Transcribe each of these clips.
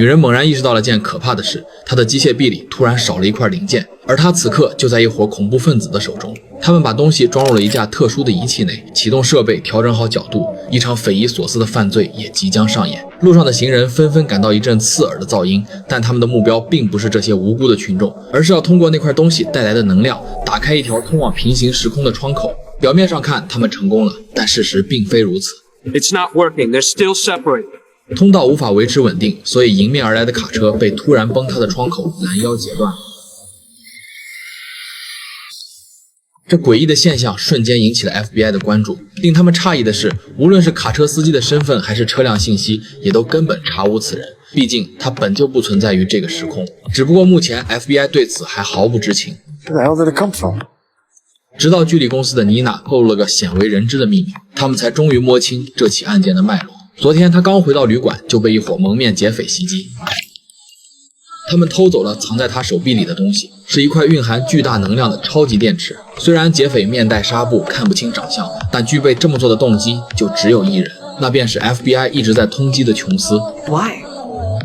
女人猛然意识到了件可怕的事，她的机械臂里突然少了一块零件，而她此刻就在一伙恐怖分子的手中。他们把东西装入了一架特殊的仪器内，启动设备，调整好角度，一场匪夷所思的犯罪也即将上演。路上的行人纷纷感到一阵刺耳的噪音，但他们的目标并不是这些无辜的群众，而是要通过那块东西带来的能量，打开一条通往平行时空的窗口。表面上看他们成功了，但事实并非如此。It's not working. They're still separated. 通道无法维持稳定，所以迎面而来的卡车被突然崩塌的窗口拦腰截断。这诡异的现象瞬间引起了 FBI 的关注。令他们诧异的是，无论是卡车司机的身份还是车辆信息，也都根本查无此人。毕竟他本就不存在于这个时空，只不过目前 FBI 对此还毫不知情。 Where the hell did it come from? 直到巨力公司的妮娜透露了个鲜为人知的秘密，他们才终于摸清这起案件的脉络。昨天他刚回到旅馆，就被一伙蒙面劫匪袭击。他们偷走了藏在他手臂里的东西，是一块蕴含巨大能量的超级电池。虽然劫匪面带纱布，看不清长相，但具备这么做的动机就只有一人，那便是 FBI 一直在通缉的琼斯。 Why?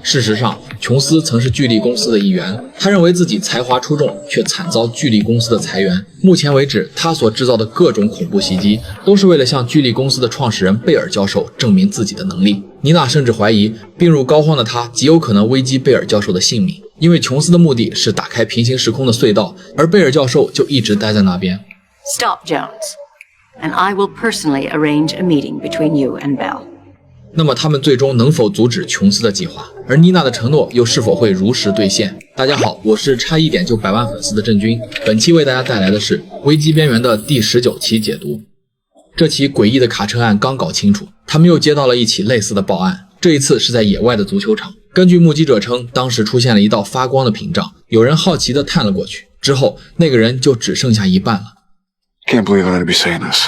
事实上，琼斯曾是巨力公司的一员，他认为自己才华出众，却惨遭巨力公司的裁员。目前为止，他所制造的各种恐怖袭击，都是为了向巨力公司的创始人贝尔教授证明自己的能力。妮娜甚至怀疑，病入膏肓的他极有可能危及贝尔教授的性命，因为琼斯的目的是打开平行时空的隧道，而贝尔教授就一直待在那边。 Stop, Jones. And I will personally arrange a meeting between you and Bell. 那么他们最终能否阻止琼斯的计划？而妮娜的承诺又是否会如实兑现？大家好，我是差一点就100万粉丝的郑钧，本期为大家带来的是《危机边缘》的第19期解读。这起诡异的卡车案刚搞清楚，他们又接到了一起类似的报案，这一次是在野外的足球场。根据目击者称，当时出现了一道发光的屏障，有人好奇地探了过去，之后那个人就只剩下一半了。 Can't believe I had to be saying this.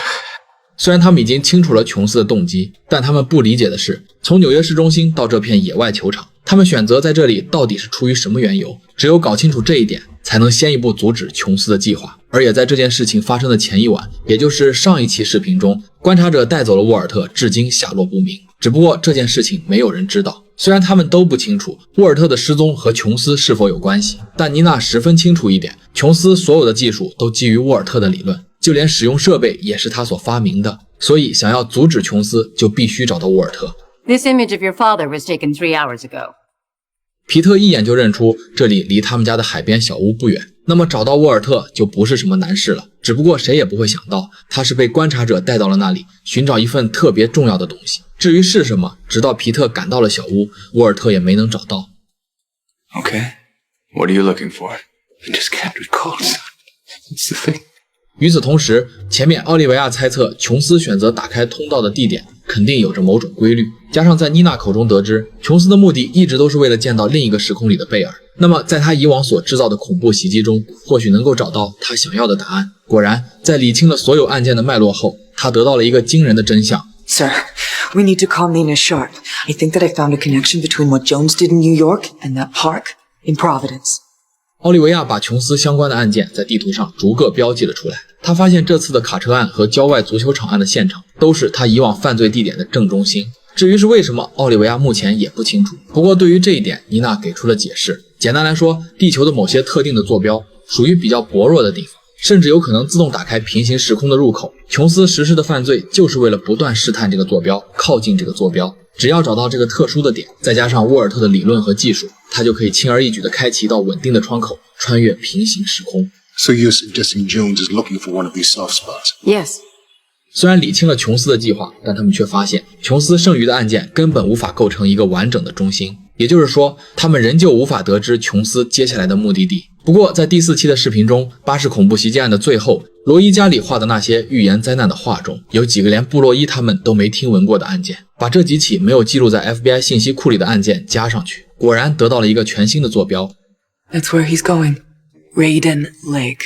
虽然他们已经清楚了琼斯的动机，但他们不理解的是，从纽约市中心到这片野外球场，他们选择在这里到底是出于什么缘由？只有搞清楚这一点，才能先一步阻止琼斯的计划。而也在这件事情发生的前一晚，也就是上一期视频中，观察者带走了沃尔特，至今下落不明。只不过这件事情没有人知道。虽然他们都不清楚沃尔特的失踪和琼斯是否有关系，但妮娜十分清楚一点，琼斯所有的技术都基于沃尔特的理论。就连使用设备也是他所发明的，所以想要阻止琼斯，就必须找到沃尔特。This image of your father was taken 3 hours ago. 皮特一眼就认出这里离他们家的海边小屋不远，那么找到沃尔特就不是什么难事了。只不过谁也不会想到，他是被观察者带到了那里，寻找一份特别重要的东西。至于是什么，直到皮特赶到了小屋，沃尔特也没能找到。 Okay, what are you looking for? I just can't recall. What's the thing? 与此同时，前面奥利维亚猜测琼斯选择打开通道的地点肯定有着某种规律，加上在妮娜口中得知琼斯的目的一直都是为了见到另一个时空里的贝尔，那么在他以往所制造的恐怖袭击中，或许能够找到他想要的答案。果然，在理清了所有案件的脉络后，他得到了一个惊人的真相。 Sir, we need to call Nina Sharp. I think that I found a connection between what Jones did in New York and that park in Providence. 奥利维亚把琼斯相关的案件在地图上逐个标记了出来。他发现这次的卡车案和郊外足球场案的现场都是他以往犯罪地点的正中心。至于是为什么，奥利维亚目前也不清楚。不过对于这一点，妮娜给出了解释。简单来说，地球的某些特定的坐标属于比较薄弱的地方，甚至有可能自动打开平行时空的入口。琼斯实施的犯罪就是为了不断试探这个坐标，靠近这个坐标。只要找到这个特殊的点，再加上沃尔特的理论和技术，他就可以轻而易举地开启一道稳定的窗口，穿越平行时空。 So you're suggesting Jones is looking for one of these soft spots? Yes. 虽然理清了琼斯的计划，但他们却发现琼斯剩余的案件根本无法构成一个完整的中心，也就是说，他们仍旧无法得知琼斯接下来的目的地。不过，在第4期的视频中，巴士恐怖袭击案的最后，罗伊家里画的那些预言灾难的画中，有几个连布洛伊他们都没听闻过的案件。把这几起没有记录在 FBI 信息库里的案件加上去，果然得到了一个全新的坐标。 That's where he's going. Raiden Lake.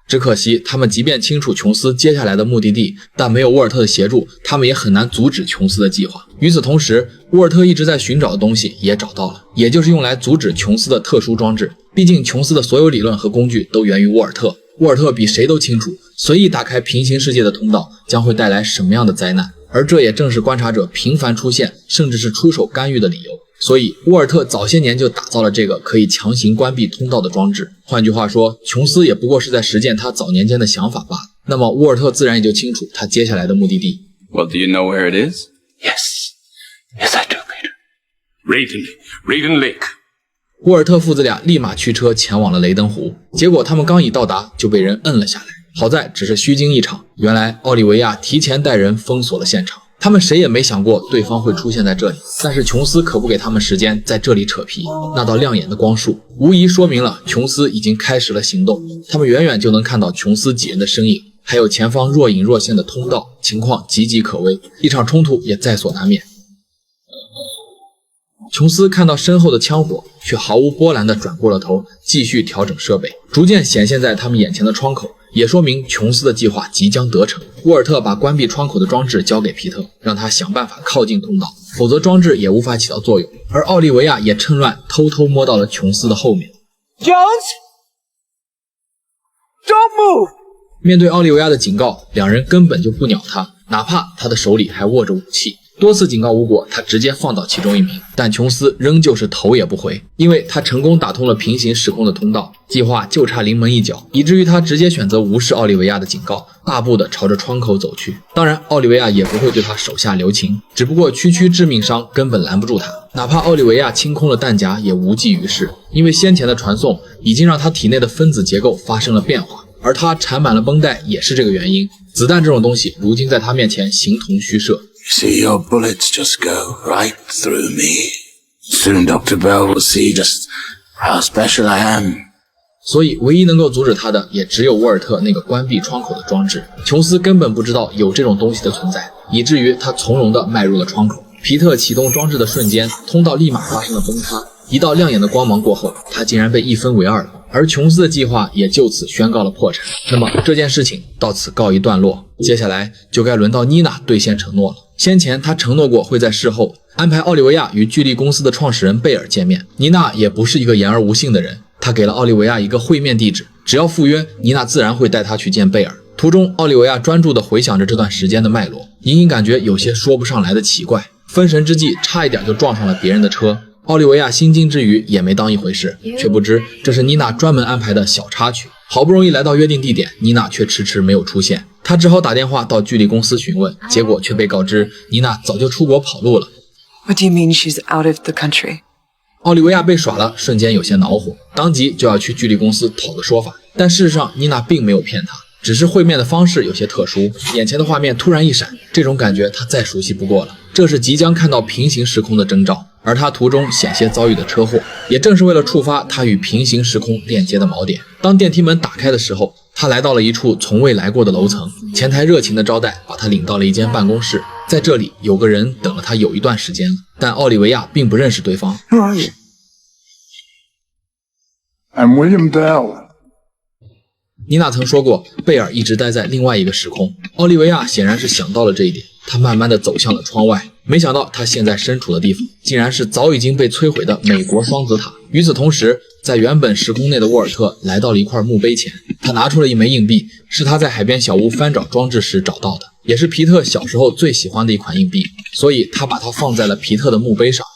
只可惜，他们即便清楚琼斯接下来的目的地，但没有沃尔特的协助，他们也很难阻止琼斯的计划。与此同时，沃尔特一直在寻找的东西也找到了，也就是用来阻止琼斯的特殊装置。毕竟，琼斯的所有理论和工具都源于沃尔特。沃尔特比谁都清楚，随意打开平行世界的通道将会带来什么样的灾难，而这也正是观察者频繁出现，甚至是出手干预的理由。所以沃尔特早些年就打造了这个可以强行关闭通道的装置。换句话说，琼斯也不过是在实践他早年间的想法罢了。那么沃尔特自然也就清楚他接下来的目的地。 Well, do you know where it is? Yes. Yes, I do, Peter. Raiden Lake. 沃尔特父子俩立马驱车前往了雷登湖，结果他们刚一到达就被人摁了下来。好在只是虚惊一场，原来奥利维亚提前带人封锁了现场。他们谁也没想过对方会出现在这里，但是琼斯可不给他们时间在这里扯皮。那道亮眼的光束无疑说明了琼斯已经开始了行动。他们远远就能看到琼斯几人的身影，还有前方若隐若现的通道，情况岌岌可危，一场冲突也在所难免。琼斯看到身后的枪火，却毫无波澜地转过了头，继续调整设备，逐渐显现在他们眼前的窗口，也说明琼斯的计划即将得逞。沃尔特把关闭窗口的装置交给皮特，让他想办法靠近通道，否则装置也无法起到作用。而奥利维亚也趁乱偷偷摸到了琼斯的后面。Jones? Don't move! 面对奥利维亚的警告，两人根本就不鸟他，哪怕他的手里还握着武器。多次警告无果，他直接放倒其中一名，但琼斯仍旧是头也不回，因为他成功打通了平行时空的通道，计划就差临门一脚，以至于他直接选择无视奥利维亚的警告，大步的朝着窗口走去。当然，奥利维亚也不会对他手下留情，只不过区区致命伤根本拦不住他，哪怕奥利维亚清空了弹夹也无济于事，因为先前的传送已经让他体内的分子结构发生了变化，而他缠满了绷带也是这个原因。子弹这种东西如今在他面前形同虚设。See, your bullets just go right through me. Soon Dr. Bell will see just how special I am. 所以唯一能够阻止他的也只有沃尔特那个关闭窗口的装置。琼斯根本不知道有这种东西的存在，以至于他从容地迈入了窗口。皮特启动装置的瞬间，通道立马发生了崩塌，一道亮眼的光芒过后，他竟然被一分为二了，而琼斯的计划也就此宣告了破产。那么这件事情到此告一段落，接下来就该轮到妮娜兑现承诺了。先前他承诺过会在事后安排奥利维亚与巨力公司的创始人贝尔见面。妮娜也不是一个言而无信的人，他给了奥利维亚一个会面地址，只要赴约，妮娜自然会带他去见贝尔。途中，奥利维亚专注地回想着这段时间的脉络，隐隐感觉有些说不上来的奇怪，分神之际差一点就撞上了别人的车。奥利维亚心惊之余也没当一回事，却不知这是妮娜专门安排的小插曲。好不容易来到约定地点，妮娜却迟迟没有出现，他只好打电话到巨力公司询问，结果却被告知妮娜早就出国跑路了。 What do you mean she's out of the country? 奥利维亚被耍了，瞬间有些恼火，当即就要去巨力公司讨个说法。但事实上，妮娜并没有骗他，只是会面的方式有些特殊。眼前的画面突然一闪，这种感觉他再熟悉不过了，这是即将看到平行时空的征兆。而他途中险些遭遇的车祸，也正是为了触发他与平行时空链接的锚点。当电梯门打开的时候，他来到了一处从未来过的楼层，前台热情的招待把他领到了一间办公室。在这里有个人等了他有一段时间了，但奥利维亚并不认识对方。 Who are you? I'm William Dell. 妮娜曾说过，贝尔一直待在另外一个时空。奥利维亚显然是想到了这一点，他慢慢地走向了窗外，没想到他现在身处的地方竟然是早已经被摧毁的美国双子塔。与此同时，在原本时空内的沃尔特来到了一块墓碑前，他拿出了一枚硬币，是他在海边小屋翻找装置时找到的，也是皮特小时候最喜欢的一款硬币，所以他把它放在了皮特的墓碑上，